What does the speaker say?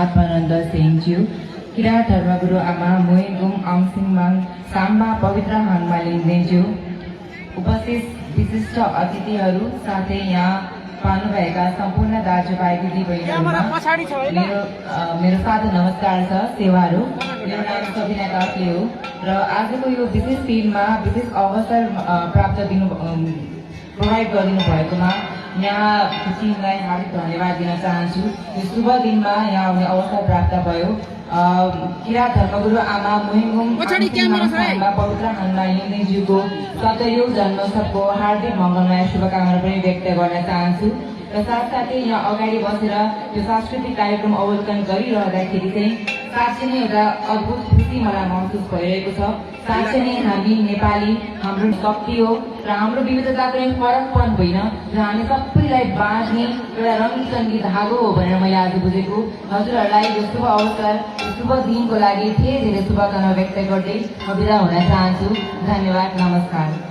आत्मानन्द सिंहज्यू, किराँत धर्मगुरु आमा मोइगुम अङसिङमाङ साम्बा पवित्र हनुमा लिङ्देज्यू, उपस्थित विशिष्ट अतिथिहरू साथै यहाँ पाउनुभएका सम्पूर्ण दाजुभाइ दिदीबहिनीहरूमा मेरो सादर नमस्कार छ। सेवाहरू, मेरो नाम सबिना काफ्ले हो र आजको यो विशेष फिल्ममा विशेष अवसर प्राप्त प्रोभाइड गरिदिनु भएकोमा यहाँ टिमलाई हार्दिक धन्यवाद दिन चाहन्छु। यो शुभ दिनमा यहाँ आउने अवसर प्राप्त भयो। किराँत धर्मगुरु आमा मोहिङगुम पवित्र हनुमा लिङ्देज्यूको 70औं जन्मोत्सवको हार्दिक मङ्गलमय शुभकामना पनि व्यक्त गर्न चाहन्छु र साथसाथै यहाँ अगाडि बसेर यो सांस्कृतिक कार्यक्रम अवलोकन गरिरहँदाखेरि चाहिँ साँच्चै नै एउटा अद्भुत खुसी मलाई महसुस भइरहेको छ। साँच्चै नै हामी नेपाली हाम्रो शक्ति हो र हाम्रो विविधता कुनै फरकपन होइन र हामी सबैलाई बाँध्ने एउटा रङ्गी धागो हो भनेर मैले आज बुझेको। हजुरहरूलाई यो शुभ अवसर शुभ दिनको लागि धेरै धेरै शुभकामना व्यक्त गर्दै म बिदा हुन चाहन्छु। धन्यवाद, नमस्कार।